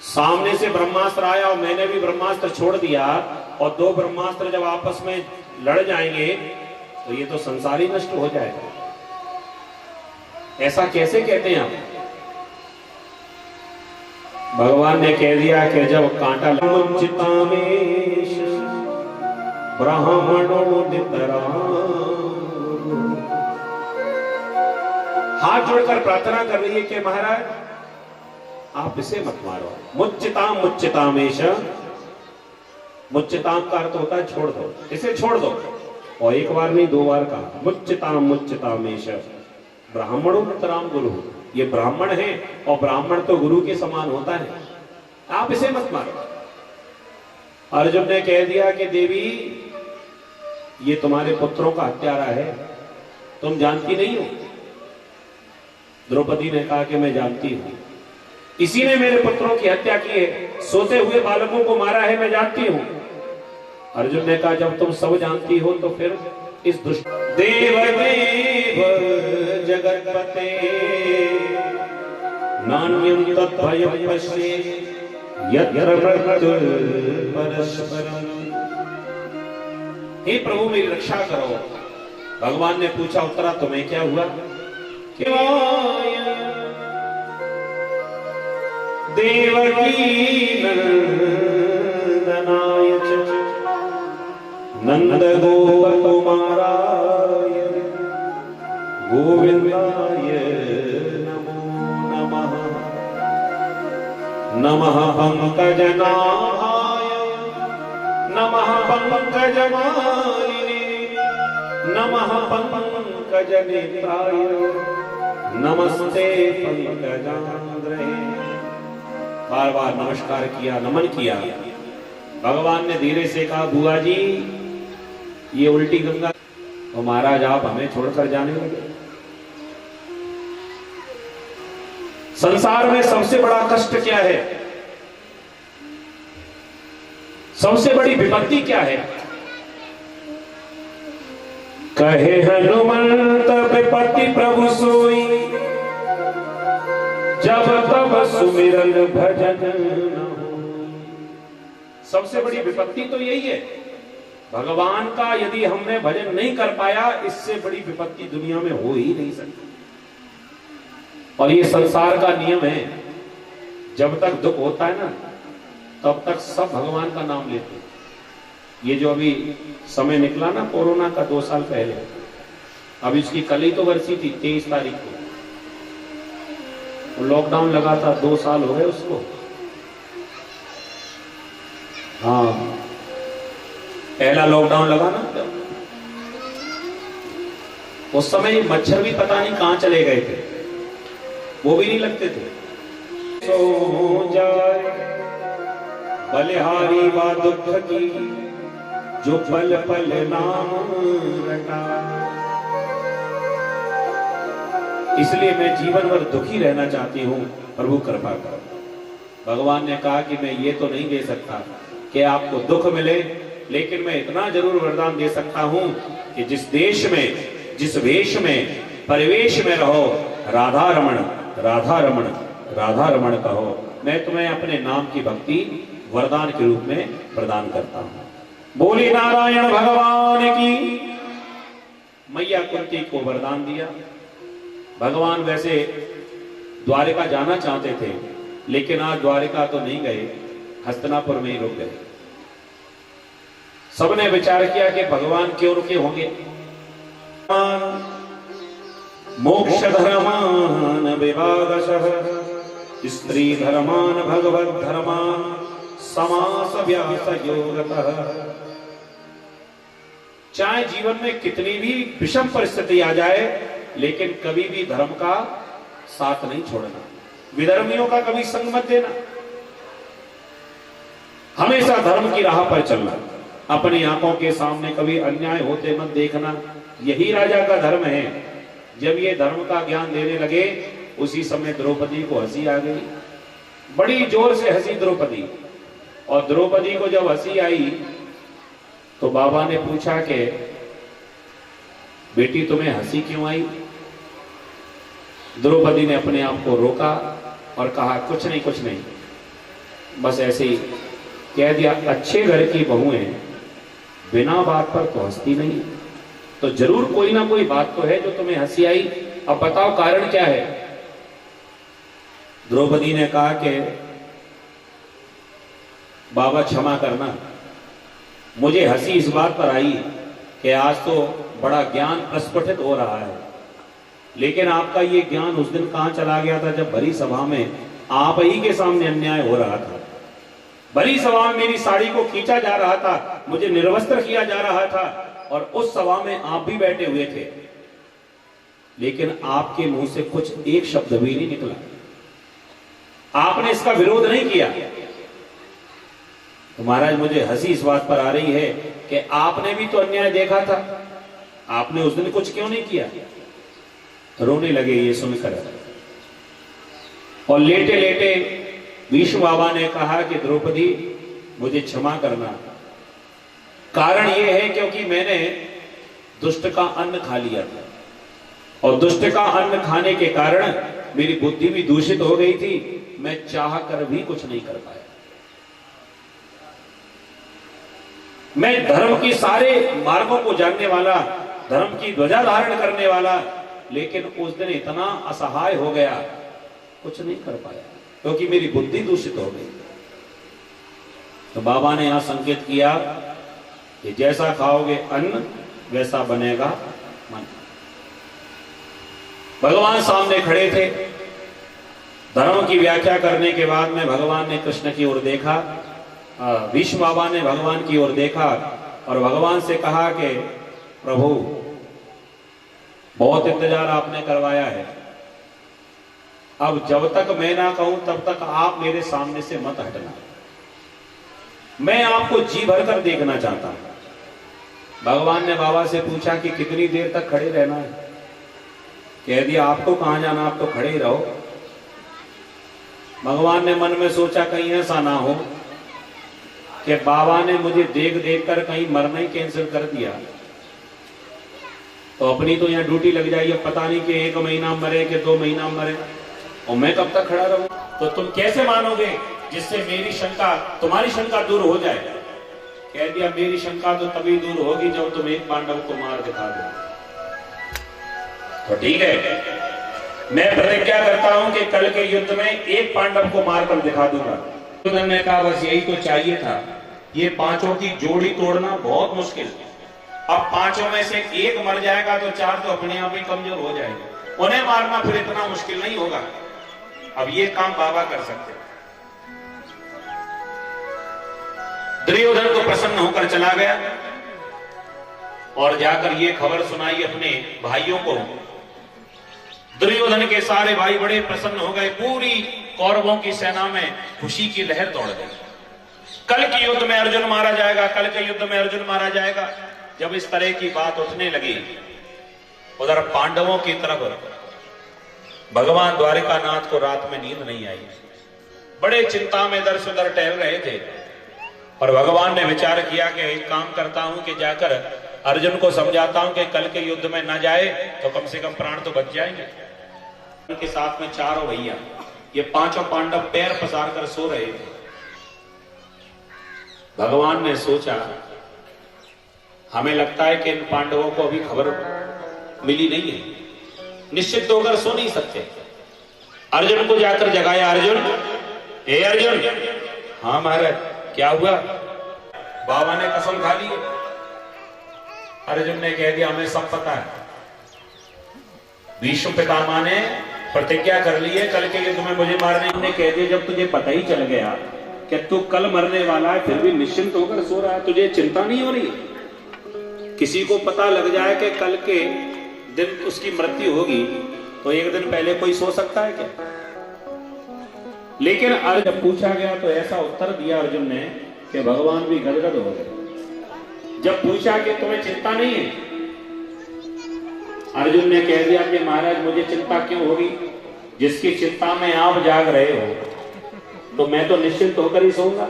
सामने से ब्रह्मास्त्र आया और मैंने भी ब्रह्मास्त्र छोड़ दिया, और दो ब्रह्मास्त्र जब आपस में लड़ जाएंगे तो ये तो संसार ही नष्ट हो जाएगा। ऐसा कैसे कहते हैं आप? भगवान ने कह दिया कि जब कांटा चितामेश ब्राह्मणों हाथ जोड़कर प्रार्थना कर रही है कि महाराज आप इसे मत मारो। मुच्चिताम मुच्चितामेश, मुच्चिताम का अर्थ होता है छोड़ दो, इसे छोड़ दो। और एक बार नहीं दो बार कहा, मुच्चिताम मुच्चितामेश ब्राह्मणों तराम गुरु। ये ब्राह्मण है और ब्राह्मण तो गुरु के समान होता है, आप इसे मत मारो। अर्जुन ने कह दिया कि देवी ये तुम्हारे पुत्रों का हत्यारा है, तुम जानती नहीं हो? द्रौपदी ने कहा कि मैं जानती हूं, इसी ने मेरे पुत्रों की हत्या की है, सोते हुए बालकों को मारा है, मैं जानती हूं। अर्जुन ने कहा जब तुम सब जानती हो तो फिर इस दुष्ट देव देव जगतपते नान्यं तद्भयं पश्येत् यत्र परस्परम्। हे प्रभु मेरी रक्षा करो। भगवान ने पूछा, उत्तरा तुम्हें क्या हुआ? देवकी नंदनाय नंद गोपकुमाराय गोविंदाय नमो नमः। नमः पंकजनाभाय नमः पंकजमालिने नमः पंकजनेत्राय नमस्ते पंकजांग्रे। बार बार नमस्कार किया, नमन किया। भगवान ने धीरे से कहा, बुआ जी ये उल्टी गंगा, तो महाराज आप हमें छोड़कर जाने लगे। संसार में सबसे बड़ा कष्ट क्या है? सबसे बड़ी विपत्ति क्या है? कहे हनुमंत विपत्ति प्रभु सोई, जब तब सुमिरन भजन न होई। सबसे बड़ी विपत्ति तो यही है, भगवान का यदि हमने भजन नहीं कर पाया, इससे बड़ी विपत्ति दुनिया में हो ही नहीं सकती। और ये संसार का नियम है, जब तक दुख होता है ना, तब तक सब भगवान का नाम लेते हैं। ये जो अभी समय निकला ना कोरोना का 2 साल पहले, अब इसकी कल ही तो बरसी थी 23 तारीख को। लॉकडाउन लगा था, 2 साल हो गए उसको। हाँ, पहला लॉकडाउन लगा ना, उस समय मच्छर भी पता नहीं कहां चले गए थे, वो भी नहीं लगते थे। सो जाए बलिहारी बा दुख की, जो पल पल नाम रटा। इसलिए मैं जीवन भर दुखी रहना चाहती हूं, प्रभु कृपा करो। भगवान ने कहा कि मैं ये तो नहीं दे सकता कि आपको दुख मिले, लेकिन मैं इतना जरूर वरदान दे सकता हूं कि जिस देश में, जिस वेश में, परिवेश में रहो, राधा रमण राधा रमण राधा रमण कहो। मैं तुम्हें अपने नाम की भक्ति वरदान के रूप में प्रदान करता हूं। बोली नारायण भगवान की। मैया कुंती को वरदान दिया। भगवान वैसे द्वारिका जाना चाहते थे, लेकिन आज द्वारिका तो नहीं गए, हस्तिनापुर में ही रुक गए। सबने विचार किया कि भगवान क्यों रुके होंगे। मोक्ष धर्मान विवादशः, स्त्री धर्मान भगवत धर्मान, समास व्यास योगतः। चाहे जीवन में कितनी भी विषम परिस्थिति आ जाए, लेकिन कभी भी धर्म का साथ नहीं छोड़ना, विधर्मियों का कभी संग मत देना, हमेशा धर्म की राह पर चलना, अपनी आंखों के सामने कभी अन्याय होते मत देखना। यही राजा का धर्म है। जब ये धर्म का ज्ञान देने लगे, उसी समय द्रौपदी को हंसी आ गई, बड़ी जोर से हंसी द्रौपदी। और द्रौपदी को जब हंसी आई तो बाबा ने पूछा कि बेटी तुम्हें हंसी क्यों आई? द्रौपदी ने अपने आप को रोका और कहा कुछ नहीं कुछ नहीं, बस ऐसे ही कह दिया। अच्छे घर की बहुएं बिना बात पर तो हंसती नहीं, तो जरूर कोई ना कोई बात तो है जो तुम्हें हंसी आई। अब बताओ कारण क्या है? द्रौपदी ने कहा कि बाबा क्षमा करना, मुझे हंसी इस बात पर आई कि आज तो बड़ा ज्ञान प्रस्फुटित हो रहा है, लेकिन आपका ये ज्ञान उस दिन कहां चला गया था जब भरी सभा में आप ही के सामने अन्याय हो रहा था। भरी सभा में मेरी साड़ी को खींचा जा रहा था, मुझे निर्वस्त्र किया जा रहा था, और उस सभा में आप भी बैठे हुए थे, लेकिन आपके मुंह से कुछ एक शब्द भी नहीं निकला, आपने इसका विरोध नहीं किया। तो महाराज मुझे हंसी इस बात पर आ रही है कि आपने भी तो अन्याय देखा था, आपने उस दिन कुछ क्यों नहीं किया? रोने लगे ये सुनकर, और लेटे लेटे भीष्म बाबा ने कहा कि द्रौपदी मुझे क्षमा करना, कारण यह है क्योंकि मैंने दुष्ट का अन्न खा लिया था, और दुष्ट का अन्न खाने के कारण मेरी बुद्धि भी दूषित हो गई थी, मैं चाह कर भी कुछ नहीं कर पाया। मैं धर्म की सारे मार्गों को जानने वाला, धर्म की ध्वजा धारण करने वाला, लेकिन उस दिन इतना असहाय हो गया, कुछ नहीं कर पाया क्योंकि मेरी बुद्धि दूषित हो गई। तो बाबा ने यहां संकेत किया कि जैसा खाओगे अन्न वैसा बनेगा मन। भगवान सामने खड़े थे। धर्म की व्याख्या करने के बाद में भगवान ने कृष्ण की ओर देखा, भीष्म बाबा ने भगवान की ओर देखा और भगवान से कहा कि प्रभु बहुत इंतजार आपने करवाया है, अब जब तक मैं ना कहूं तब तक आप मेरे सामने से मत हटना, मैं आपको जी भर कर देखना चाहता हूं। भगवान ने बाबा से पूछा कि कितनी देर तक खड़े रहना है? कह दिया आपको कहां जाना, आप तो खड़े ही रहो। भगवान ने मन में सोचा कहीं ऐसा ना हो कि बाबा ने मुझे देख देख कर कहीं मरना ही कैंसिल कर दिया, तो अपनी तो यहाँ ड्यूटी लग जाएगी। अब पता नहीं कि 1 महीना मरे कि 2 महीना मरे, और मैं कब तक खड़ा रहूं? तो तुम कैसे मानोगे जिससे मेरी शंका, तुम्हारी शंका दूर हो जाए? कह दिया मेरी शंका तो तभी दूर होगी जब तुम एक पांडव को मार दिखा दो। तो ठीक है, मैं प्रतिज्ञा करता हूं कि कल के युद्ध में एक पांडव को मारकर दिखा दूंगा। दुर्योधन ने कहा बस यही तो चाहिए था, ये 5 की जोड़ी तोड़ना बहुत मुश्किल। अब 5 में से एक मर जाएगा तो 4 तो अपने आप ही कमजोर हो जाएंगे, उन्हें मारना फिर इतना मुश्किल नहीं होगा। अब ये काम बाबा कर सकते। दुर्योधन को प्रसन्न होकर चला गया और जाकर ये खबर सुनाई अपने भाइयों को। दुर्योधन के सारे भाई बड़े प्रसन्न हो गए, पूरी कौरवों की सेना में खुशी की लहर दौड़ गई। कल के युद्ध में अर्जुन मारा जाएगा, कल के युद्ध में अर्जुन मारा जाएगा। जब इस तरह की बात उठने लगी, उधर पांडवों की तरफ भगवान द्वारिकानाथ को रात में नींद नहीं आई, बड़े चिंता में इधर से उधर टहल रहे थे। और भगवान ने विचार किया कि एक काम करता हूं कि जाकर अर्जुन को समझाता हूं कि कल के युद्ध में न जाए तो कम से कम प्राण तो बच जाएंगे। उनके साथ में 4 भैया, ये 5 पांडव पैर पसार कर सो रहे थे। भगवान ने सोचा हमें लगता है कि इन पांडवों को अभी खबर मिली नहीं है, निश्चित होकर सो नहीं सकते। अर्जुन को जाकर जगाया, अर्जुन, हे अर्जुन। हाँ महाराज, क्या हुआ? बाबा ने कसम खा ली। अर्जुन ने कह दिया हमें सब पता है, भीष्म पितामह ने प्रतिज्ञा कर ली है कल के युद्ध में मुझे मारने। ने कह दिया जब तुझे पता ही चल गया कि तू कल मरने वाला है, फिर भी निश्चिंत होकर सो रहा है, तुझे चिंता नहीं हो रही? किसी को पता लग जाए कि कल के दिन उसकी मृत्यु होगी तो एक दिन पहले कोई सो सकता है क्या? लेकिन अर्जुन पूछा गया तो ऐसा उत्तर दिया अर्जुन ने कि भगवान भी गदगद हो गए। जब पूछा कि तुम्हें चिंता नहीं है, अर्जुन ने कह दिया कि महाराज मुझे चिंता क्यों होगी, जिसकी चिंता में आप जाग रहे हो तो मैं तो निश्चिंत होकर ही सोऊंगा।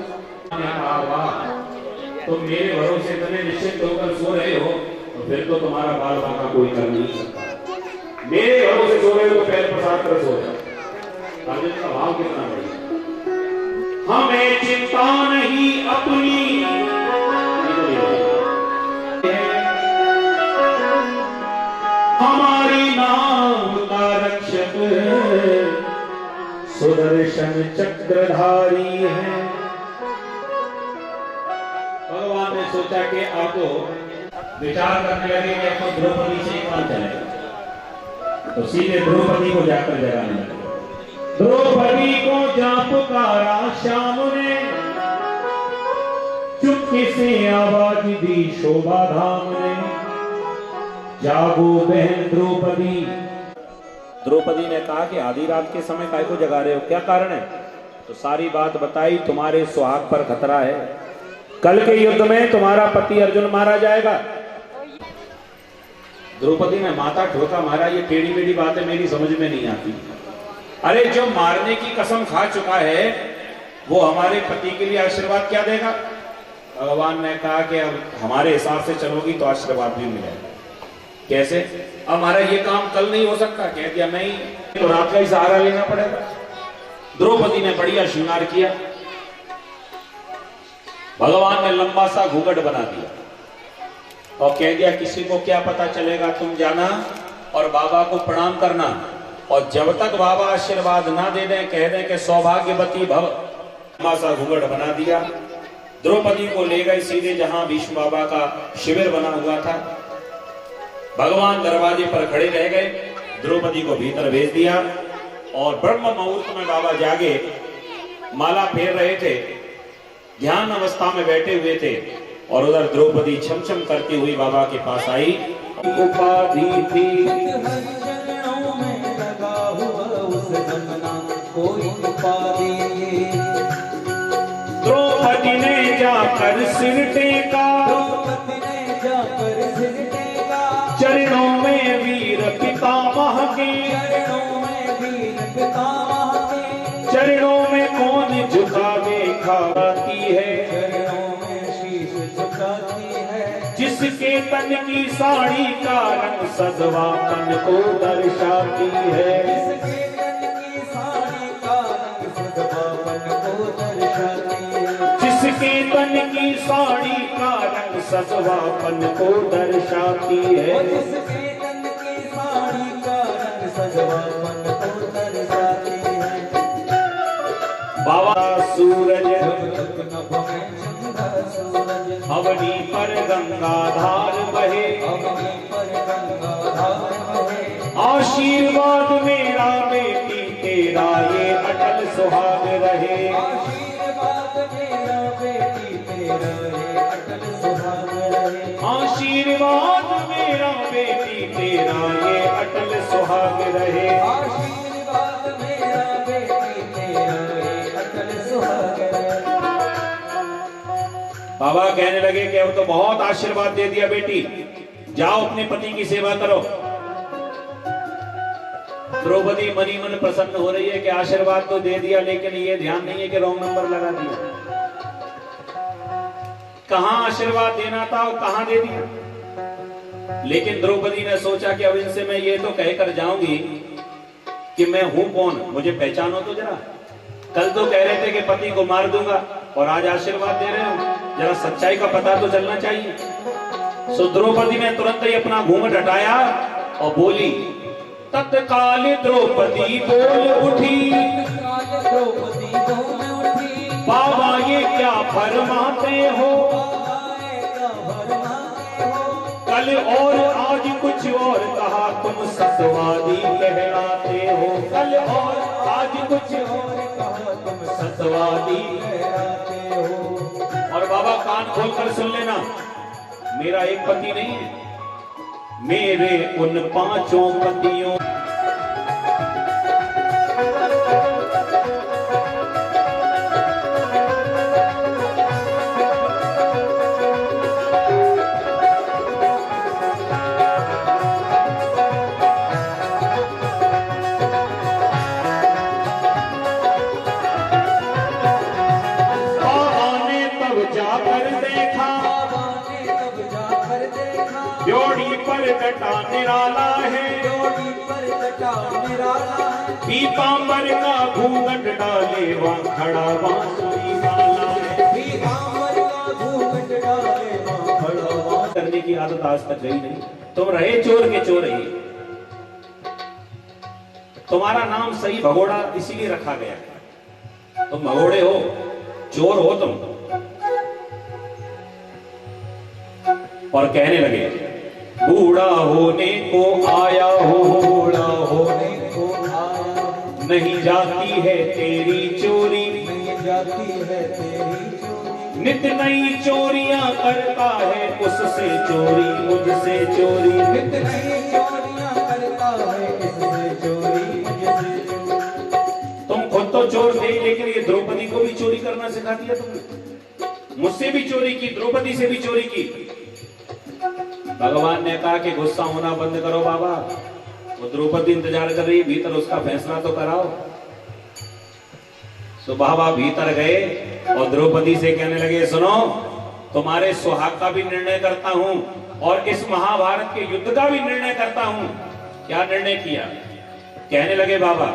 तो मेरे भरोसे तुम्हें निश्चिंत होकर सो रहे हो तो फिर तो तुम्हारा बाल बांका कोई कर नहीं सकता। मेरे भरोसे सो रहे हो तो पैर पसार कर सो जाओ। अर्जुन का भाव कितना बढ़िया, हमें चिंता नहीं अपनी, हमारी नाम का रक्षक सुदर्शन चक्रधारी है। भगवान ने सोचा कि आपको विचार करने लगे कि आपको द्रौपदी से काम चलेगा, तो सीधे द्रौपदी को जाकर जगाने लगे। द्रौपदी को जा पुकारा श्याम ने, चुपके से आवाज दी शोभा धाम ने, जागो बहन द्रौपदी। द्रौपदी ने कहा कि आधी रात के समय काय को जगा रहे हो, क्या कारण है? तो सारी बात बताई, तुम्हारे सुहाग पर खतरा है, कल के युद्ध में तुम्हारा पति अर्जुन मारा जाएगा। द्रौपदी ने माथा ठोका, महाराज ये टेढ़ी मेढ़ी बातें मेरी समझ में नहीं आती। अरे जो मारने की कसम खा चुका है वो हमारे पति के लिए आशीर्वाद क्या देगा? भगवान ने कहा कि अब हमारे हिसाब से चलोगी तो आशीर्वाद भी मिलेगा। कैसे? अब हमारा ये काम कल नहीं हो सकता। कह दिया नहीं, तो रात का ही सहारा लेना पड़ेगा। द्रौपदी ने बढ़िया श्रृंगार किया, भगवान ने लंबा सा घूंघट बना दिया और कह दिया किसी को क्या पता चलेगा, तुम जाना और बाबा को प्रणाम करना, और जब तक बाबा आशीर्वाद ना दे दें कह दें कि सौभाग्यवती भव। लंबा सा घूंघट बना दिया, द्रौपदी को ले गए सीधे जहां भीष्म बाबा का शिविर बना हुआ था। भगवान दरवाजे पर खड़े रह गए, द्रौपदी को भीतर भेज दिया और ब्रह्म मुहूर्त में बाबा जागे, माला फेर रहे थे, ध्यान अवस्था में बैठे हुए थे, और उधर द्रौपदी छम छम करती हुई बाबा के पास आई। उपाधि थी चरणों में लगा हुआ उस जमना कोई उपाधि। द्रौपदी ने जाकर सिर टेका, द्रौपदी ने जाकर सिर टेका, चरणों में वीर पितामह के, चरणों में वीर पितामह के, चरणों में कौन झुका देखा बाती है, चरणों तन की साड़ी का रंग सजवापन को दर्शाती है। जिसके तन की साड़ी का रंग सजवापन को दर्शाती है। जिसके तन की साड़ी का रंग सजवापन को दर्शाती है। जिसके तन की साड़ी का रंग सजवापन को दर्शाती है। बाबा सूरज जब तक नभ में चंदा सूरज, अवनी पर गंगाधार बहे। अवनी पर गंगाधार बहे। आशीर्वाद मेरा बेटी तेरा ये अटल सुहाग रहे। आशीर्वाद मेरा बेटी तेरा ये अटल सुहाग रहे। आशीर्वाद मेरा बेटी तेरा ये अटल सुहाग रहे। आशीर्वाद मेरा बेटी तेरा ये अटल सुहाग रहे। बाबा कहने लगे कि अब तो बहुत आशीर्वाद दे दिया बेटी, जाओ अपने पति की सेवा करो। द्रौपदी मनी मन प्रसन्न हो रही है कि आशीर्वाद तो दे दिया, लेकिन ये ध्यान नहीं है कि रॉन्ग नंबर लगा दिया। कहां आशीर्वाद देना था और कहां दे दिया। लेकिन द्रौपदी ने सोचा कि अब इनसे मैं ये तो कहकर जाऊंगी कि मैं हूं कौन, मुझे पहचानो तो जरा। कल तो कह रहे थे कि पति को मार दूंगा और आज आशीर्वाद दे रहे हो, जरा सच्चाई का पता तो चलना चाहिए। सो द्रौपदी ने तुरंत ही अपना घूंघट हटाया और बोली, तत्काल द्रौपदी बोल उठी। तत्काल द्रौपदी बोल उठी। बाबा ये क्या फरमाते हो, कल और आज कुछ और कहा तुम सतवादी कहलाते हो। कल और आज कुछ और कहा तुम सतवादी कहलाते हो। और बाबा कान खोलकर सुन लेना, मेरा एक पति नहीं है, मेरे उन 5 पतियों। जोड़ी पर कटा निराला है, जोड़ी पर कटा निराला है। पीतांबर का घूंघट डाले वहाँ खड़ा बांसुरी वाला है। पीतांबर का घूंघट डाले वहाँ खड़ा बांसुरी। करने की आदत आज तक गई नहीं। तुम रहे चोर के चोर ही। तुम्हारा नाम सही भगोड़ा इसीलिए रखा गया। तुम भगोड़े हो, चोर हो तुम। और कहने लगे, बूढ़ा होने को आया हो, बूढ़ा होने को आया, नहीं जाती है तेरी चोरी, नहीं जाती है तेरी चोरी। नित नई चोरियां करता है, उससे चोरी मुझसे चोरी। नित नई चोरियां करता है, इससे चोरी मुझसे चोरी। तुम खुद तो चोर थे, लेकिन ये द्रौपदी को भी चोरी करना सिखा दिया तुमने। मुझसे भी चोरी की, द्रौपदी से भी चोरी की। भगवान ने कहा कि गुस्सा होना बंद करो बाबा, वो द्रौपदी इंतजार कर रही, भीतर उसका फैसला तो कराओ। सो बाबा भीतर गए और द्रौपदी से कहने लगे, सुनो, तुम्हारे सुहाग का भी निर्णय करता हूं और इस महाभारत के युद्ध का भी निर्णय करता हूं। क्या निर्णय किया? कहने लगे, बाबा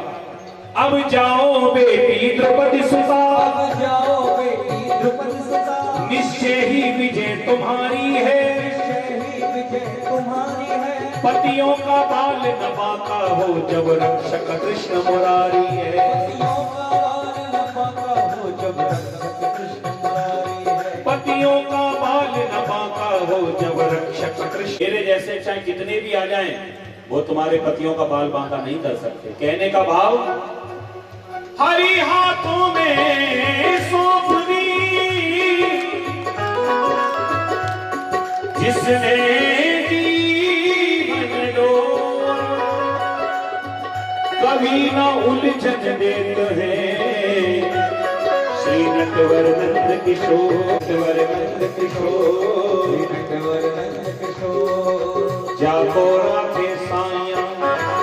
अब जाओ बेटी द्रौपदी सुता, अब जाओ बेटी द्रौपदी सुता। निश्चय ही विजय तुम्हारी है, तुम्हारी है। पतियों का बाल न बाका हो जब रक्षक कृष्ण मुरारी है। पतियों का बाल न बाका हो जब रक्षक कृष्ण मुरारी है। पतियों का बाल न बाका हो जब रक्षक कृष्ण। मेरे जैसे चाहे कितने भी आ जाएं, वो तुम्हारे पतियों का बाल बांका नहीं कर सकते। कहने का भाव, हरि हाथों में सौंप दी जिसने जीवन डोर, कभी ना उलझन देते हैं श्री नटवर नंद किशोर। नटवर नंद किशोर, नटवर नंद किशोर। जाको राखे साया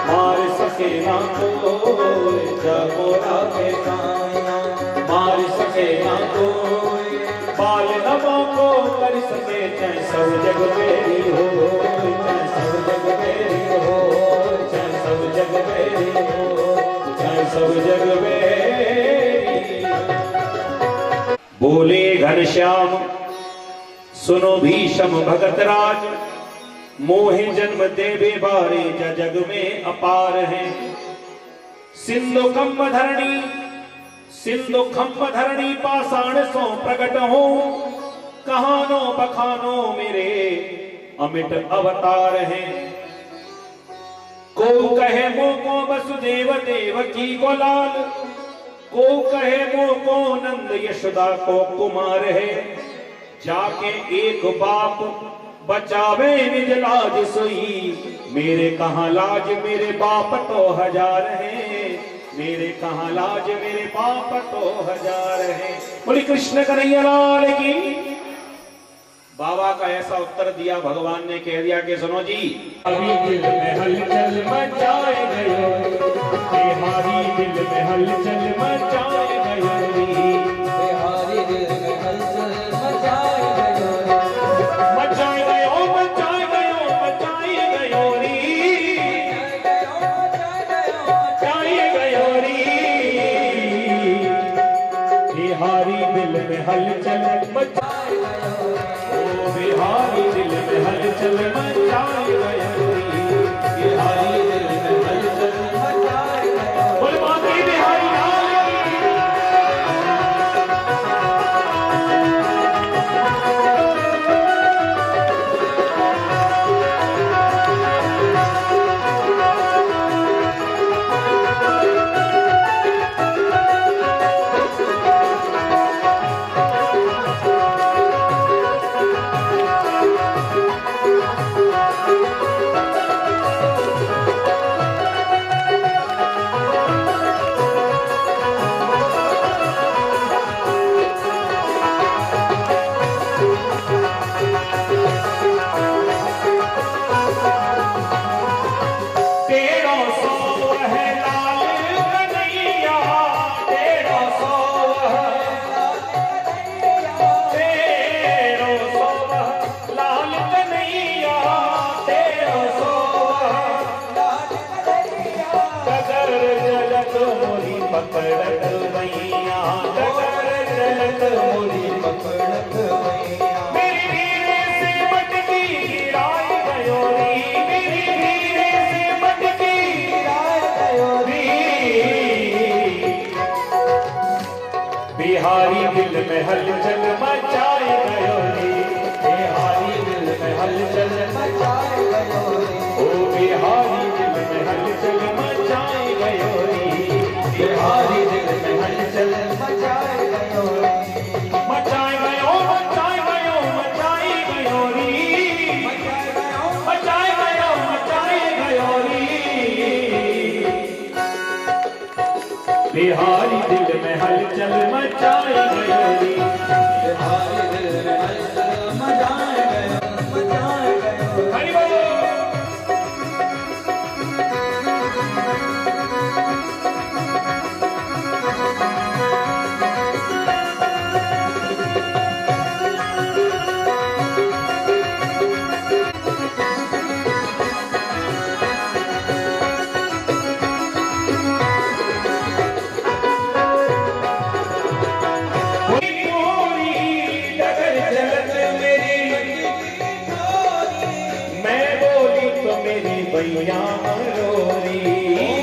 मार सके ना कोई, जाको राखे साया मार सके ना कोई। बाल न को कर सके, चाहे सब जग मेरी हो, चाहे सब जग मेरी हो, चाहे सब जग मेरी हो, चाहे सब जग मेरी। बोले घनश्याम सुनो भीषम भगत राज, मोहे जन्म देवे बारे जग में अपार हैं। सिंधु खंभ धरणी, सिंधु खंभ धरणी पाषाण सो प्रकट हो, कहानो बखानो मेरे अमिट अवतार हैं। को कहे मो को वसुदेव देवकी को लाल, को कहे मो को नंद यशोदा को कुमार है। जाके एक बाप बचावे निज लाज सोई, मेरे कहाँ लाज मेरे बाप तो हजार हैं, मेरे कहाँ लाज मेरे बाप तो हजार हैं। बोली कृष्ण कन्हैया लाल की। बाबा का ऐसा उत्तर दिया, भगवान ने कह दिया कि सुनो जी, अभी दिल में हलचल मचाए गयो, बिहारी दिल में हलचल मचाए गयो, बिहारी दिल में हलचल मचाए गयो, मचाए गयो, मचाए गयो, मचाए गयो री, मचाए गयो री। बिहारी दिल में हलचल मचाए गयो, ओ बिहारी दिल में हलचल मचाए गयो री, बिहारी दिल में हलचल मचाए गयो। बोल बाकी बिहारी लाल की। पकड़त मैया, डगर चलत मोरी पकड़त मैया, मेरी धीरे से मटकी गिराए गयो री, मेरी धीरे से मटकी गिराए गयो री। बिहारी दिल में हलचल मचाए गयो री, बिहारी दिल में हलचल मचाए गयो री, ओ बिहारी दिल में हलचल मचाए गयो री, बिहारी दिल में हलचल मचाए गयो री, मचाए गयो, मचाए गयो, मचाए गयो री, मचाए गयो, मचाए गयो री। बिहारी दिल में हलचल मचाए गयो री, बिहारी दिल में हलचल मचाए गयो, मचाए गयो। हरि बोल। भैया मरोरी,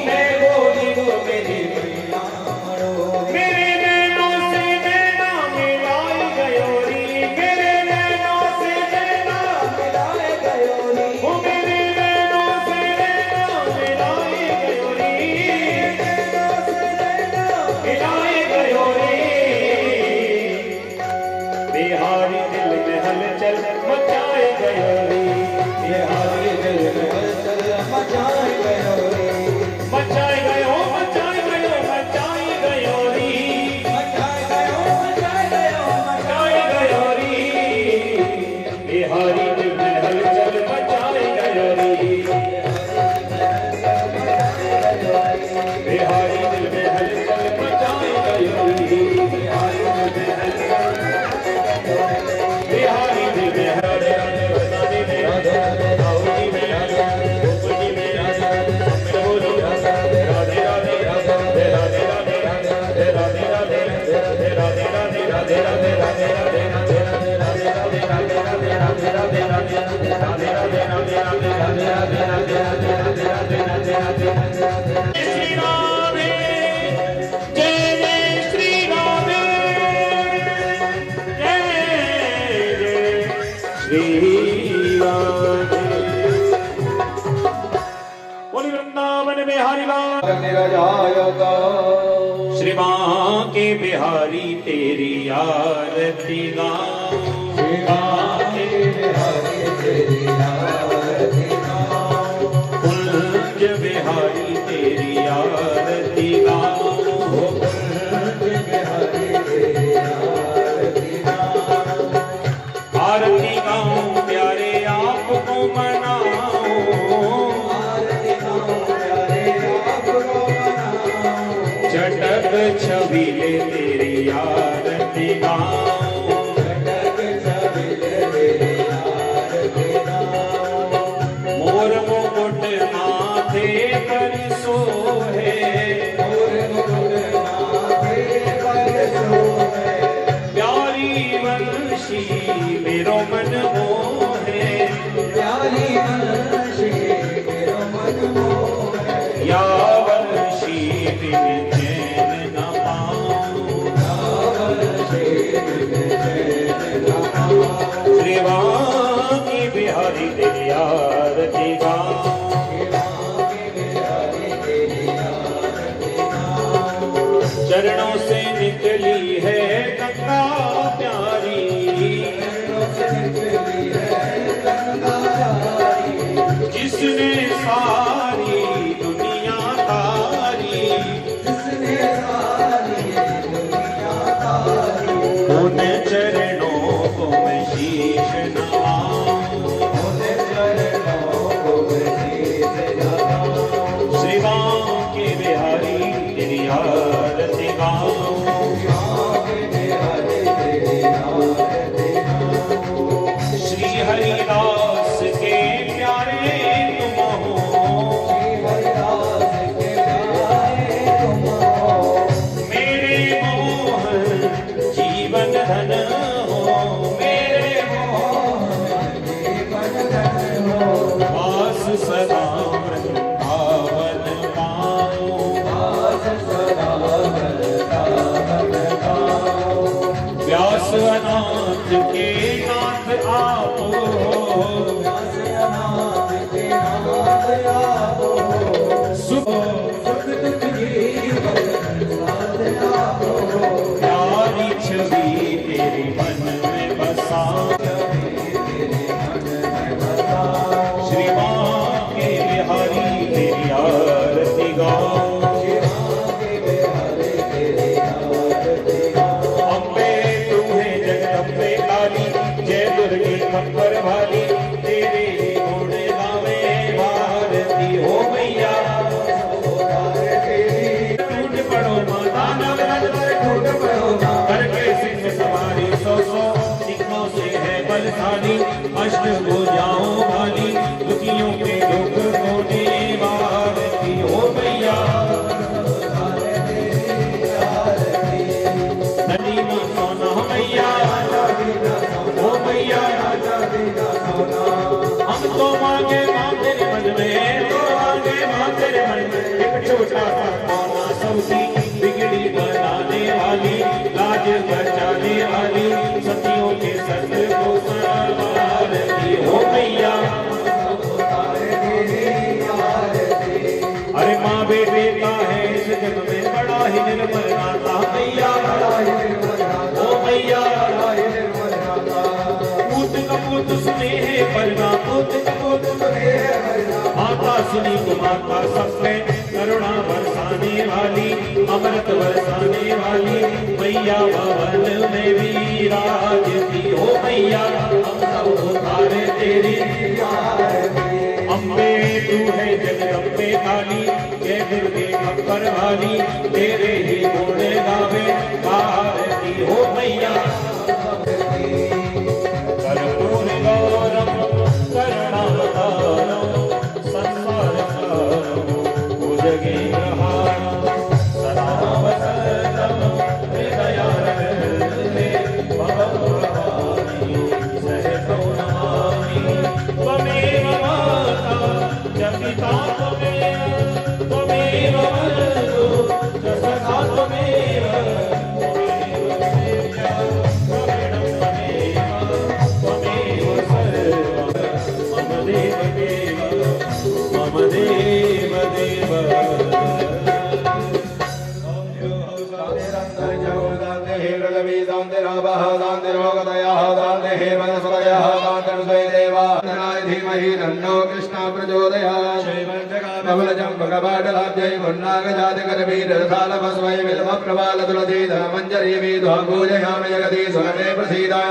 मैं बोली तो मेरी भैया मरोरी, मेरे नैनों से नैना मिलाए गयो री, मेरे नैनों से नैना मिलाए गयो री, ओ मेरे नैनों से नैना मिलाए गयो री, नैनों से नैना मिलाए गयो री। बिहारी दिल में हलचल मचाए गयो री, बिहारी दिल में हलचल मचाए गयो री, मचाए गयो, मचाए गयो, मचाए गयो री, मचाए गयो, मचाए गयो, मचाए गयो री। बिहारी दिल में हलचल मचाए गयो री, बिहारी दिल में हलचल मचाए गयो री, बिहारी दिल में हलचल विराजता। श्री बांके बिहारी तेरी आरती गाऊं। श्री बांके बिहारी तेरी आरती गाऊं। कुंज बिहारी तेरी आरती गाऊं। कुंज बिहारी तेरी आरती गाऊं। आरती गाऊं प्यारे आपको मनाऊं। आरती गाऊं प्यारे आपको मनाऊं। चटक छबीले तेरी आरती गाऊं। चटक छबीले तेरी आरती गाऊं। मोर मुकुट माथे पर सोहे। मोर मुकुट माथे पर सोहे। प्यारी वंशी मेरो मन मोहे। प्यारी वंशी मेरो मन मोहे। या वंशी बिन चैन न पाऊं। वंशी बिन चैन न पाऊं। श्री बांके बिहारी तेरी आरती गाऊं। चरणों से निकली है गंगा प्यारी। जिसने सारी दुनिया तारी। उन चरणों को मैं शीश नवाऊं। श्री बांके बिहारी तेरी आरती गाऊं। श्री हरिदास के प्यारे तुम हो। मेरे मोहन जीवन धन हो। मेरे वास सदा वृंदावन पाऊं। व्यास अनाथ के नाथ आप हो। सुख प्यारी छवि तेरे मन में बसा। श्री बांके बिहारी तेरी आरती गाऊं। अम्बे तू है जगदम्बे काली। जय दुर्गे खप्पर वाली। तेरे गुण गावे भारती हो मैया। टूट पड़ो माता नव टूट पड़ो करके सिंह सवारी। सौ सिंहों से है बलशाली। अष्ट भुजाओं वाली। दुखियों के दुख कोटि भारती हो मैया। नदी में सोना मैया। हो मैया हम तो मांगे तेरे मन में। तो मांगे तेरे मन में। एक छोटा सा पाना सऊदी बिगड़ी बनाने वाली। लाज बचाने वाली। सतियों के सत को संवारती हो मैया। अरे माँ बेटे का है इस जग में बड़ा ही निर्मल नाता मैया। ओ मैया पूत कपूत सुने है परना। पूत कपूत सुने है परना। माता सुनी को माता सब पे करुणा बरसाने वाली। अमृत बरसाने वाली मैया भवन में विराजती हो मैया। हम सब उतारे तेरी अम्बे तू है जगदम्बे काली। जय दुर्गे खप्पर वाली। तेरे ही गुण गावे भारती हो मैया। कर्पूर गौरम करुणावतारम संसार सारम भुजगेन्द्रहारम सदा वसंतम हृदयारविंदे भवं भवानी सहतो नमामि। त्वमेव माता च पिता त्वमेव बन्धुः च सखा त्वमेव सेव्यः। शान्तिरोगदयः शान्तिः वनस्पतयः शान्तिर्द्वैदेवा धनाय धीमहि तन्नो कृष्णः प्रचोदयात् कमलजं भगवाटलाब्जै पुन्नागजातिकरवीरसालभस्मै विलमप्रवालतुलसी धनमञ्जरी विद्वा पूजयामि जगदीश्वरमे प्रसीदाय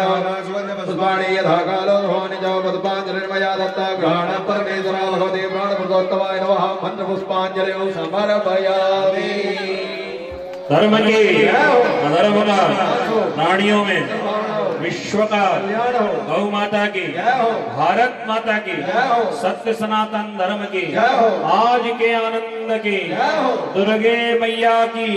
पुष्पाणि यथा कालो भवानि च पुष्पाञ्जलिर्मया दत्ता ग्रहणः परमेश्वरा भगवते प्राणपुरुषोत्तमाय नमः मन्त्रपुष्पाञ्जलिं समर्पयामि। धर्म के अधर्म का प्राणियों में विश्व का गौ माता की भारत माता की सत्य सनातन धर्म की आज के आनंद की दुर्गे मैया की